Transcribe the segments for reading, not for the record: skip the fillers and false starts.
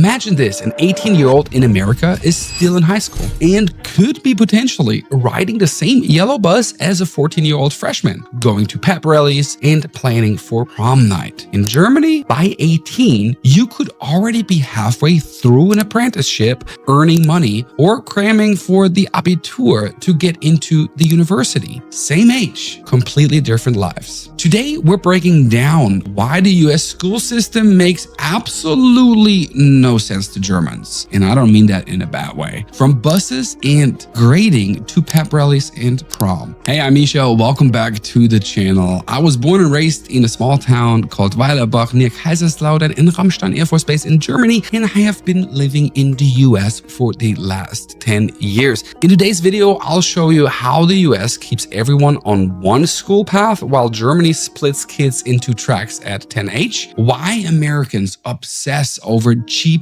Imagine this, an 18-year-old in America is still in high school and could be potentially riding the same yellow bus as a 14-year-old freshman, going to pep rallies and planning for prom night. In Germany, by 18, you could already be halfway through an apprenticeship, earning money, or cramming for the Abitur to get into the university. Same age, completely different lives. Today, we're breaking down why the US school system makes absolutely no sense to Germans. And I don't mean that in a bad way. From buses and grading to pep rallies and prom. Hey, I'm Mischa. Welcome back to the channel. I was born and raised in a small town called Weilerbach near Kaiserslautern in Ramstein Air Force Base in Germany, and I have been living in the US for the last 10 years. In today's video, I'll show you how the US keeps everyone on one school path while Germany splits kids into tracks at 10H, why Americans obsess over GPA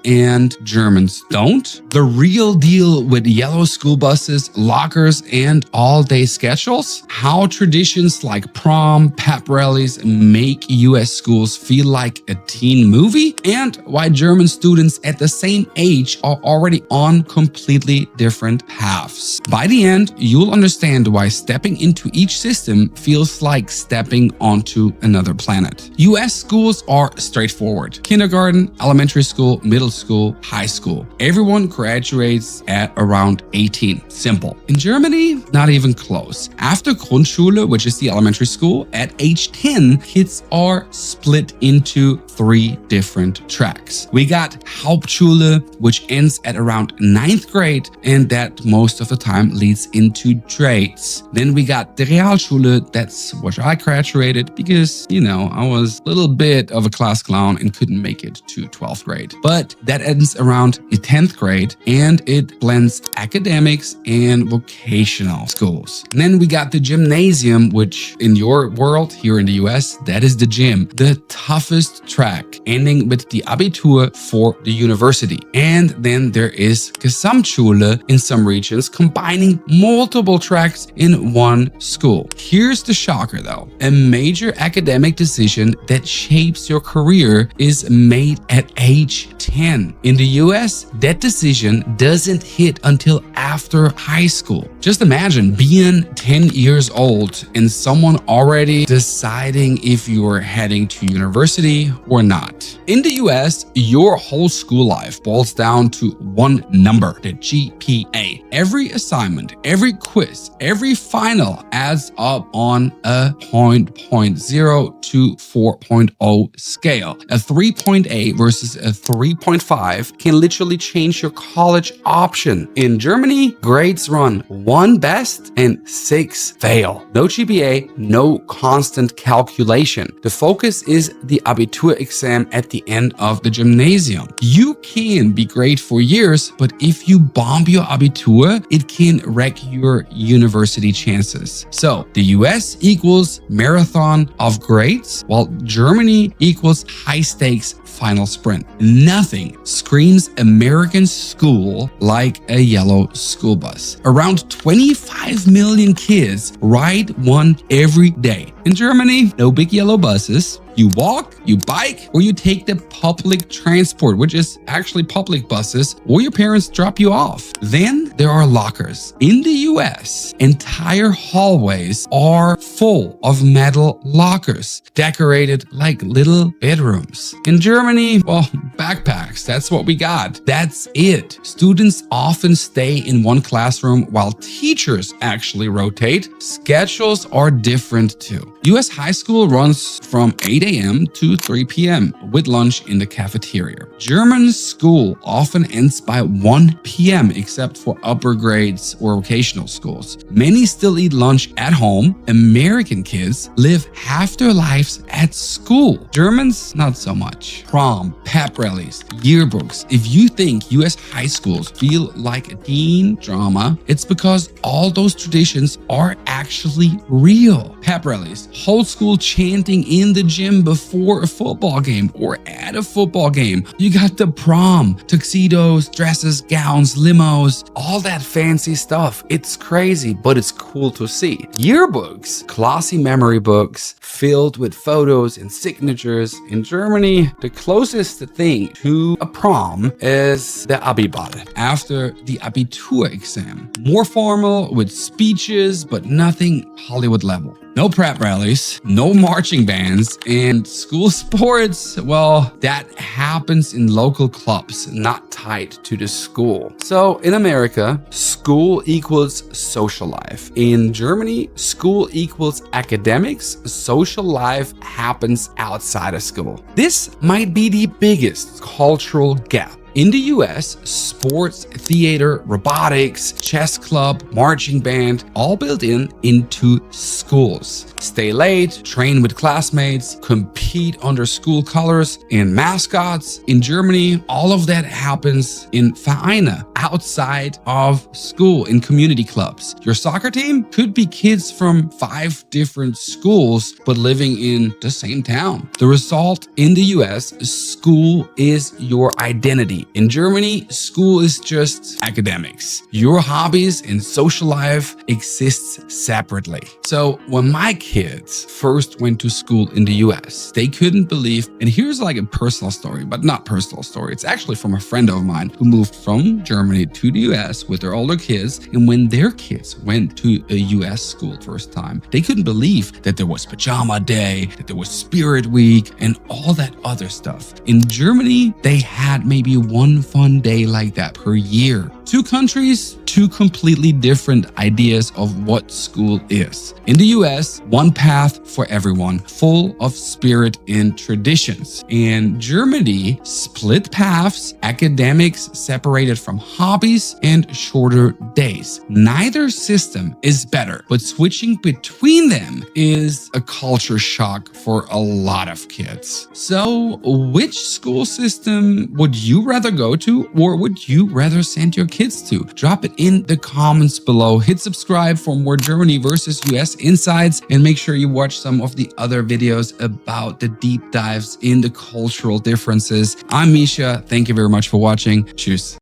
and Germans don't, the real deal with yellow school buses, lockers, and all-day schedules, how traditions like prom, pep rallies make US schools feel like a teen movie, and why German students at the same age are already on completely different paths. By the end, you'll understand why stepping into each system feels like stepping onto another planet. US schools are straightforward. Kindergarten, elementary school, middle school, high school. Everyone graduates at around 18. Simple. In Germany, not even close. After Grundschule, which is the elementary school, at age 10, kids are split into 3 different tracks. We got Hauptschule, which ends at around 9th grade, and that most of the time leads into trades. Then we got the Realschule, that's what I graduated because, you know, I was a little bit of a class clown and couldn't make it to 12th grade. But that ends around the 10th grade, and it blends academics and vocational schools. And then we got the gymnasium, which in your world here in the US, that is the gym, the toughest track, ending with the Abitur for the university. And then there is Gesamtschule in some regions, combining multiple tracks in one school. Here's the shocker though. A major academic decision that shapes your career is made at age 10. In the US, that decision doesn't hit until after high school. Just imagine being 10 years old and someone already deciding if you're heading to university or not. In the US, your whole school life boils down to one number, the GPA. Every assignment, every quiz, every final adds up on a 0.0 to 4.0 scale. A 3.8 versus a 3.5 can literally change your college option. In Germany, grades run 1 best and 6 fail. No GPA, no constant calculation. The focus is the Abitur exam at the end of the gymnasium. You can be great for years, but if you bomb your Abitur, it can wreck your university chances. So the US equals marathon of grades, while Germany equals high stakes final sprint. Nothing screams American school like a yellow school bus. Around 25 million kids ride one every day. In Germany, no big yellow buses. You walk, you bike, or you take the public transport, which is actually public buses, or your parents drop you off. Then there are lockers. In the US, entire hallways are full of metal lockers, decorated like little bedrooms. In Germany, well, backpacks, that's what we got. That's it. Students often stay in one classroom while teachers actually rotate. Schedules are different too. US high school runs from 8 a.m. to 3 p.m. with lunch in the cafeteria. German school often ends by 1 p.m. except for upper grades or vocational schools. Many still eat lunch at home. American kids live half their lives at school. Germans, not so much. Prom, pep rallies, yearbooks. If you think US high schools feel like a teen drama, it's because all those traditions are actually real. Pep rallies, whole school chanting in the gym before a football game or at a football game. You got the prom, tuxedos, dresses, gowns, limos, all that fancy stuff. It's crazy, but it's cool to see. Yearbooks, classy memory books filled with photos and signatures. In Germany, the closest thing to a prom is the Abiball after the Abitur exam. More formal with speeches, but nothing Hollywood level. No prep rallies, no marching bands, and school sports, well, that happens in local clubs, not tied to the school. So in America, school equals social life. In Germany, school equals academics. Social life happens outside of school. This might be the biggest cultural gap. In the US, sports, theater, robotics, chess club, marching band, all built into schools. Stay late, train with classmates, compete under school colors and mascots. In Germany, all of that happens in Vereine, outside of school, in community clubs. Your soccer team could be kids from 5 different schools, but living in the same town. The result in the US, school is your identity. In Germany, school is just academics. Your hobbies and social life exists separately. So when my kids first went to school in the US, they couldn't believe, and here's like a personal story, but not personal story. It's actually from a friend of mine who moved from Germany to the US with their older kids. And when their kids went to a US school first time, they couldn't believe that there was pajama day, that there was spirit week, and all that other stuff. In Germany, they had maybe one fun day like that per year. 2 countries, 2 completely different ideas of what school is. In the US, one path for everyone, full of spirit and traditions. In Germany, split paths, academics separated from hobbies, and shorter days. Neither system is better, but switching between them is a culture shock for a lot of kids. So, which school system would you rather go to, or would you rather send your kids to? Drop it in the comments below. Hit subscribe for more Germany versus US insights, and make sure you watch some of the other videos about the deep dives in the cultural differences. I'm Mischa. Thank you very much for watching. Tschüss.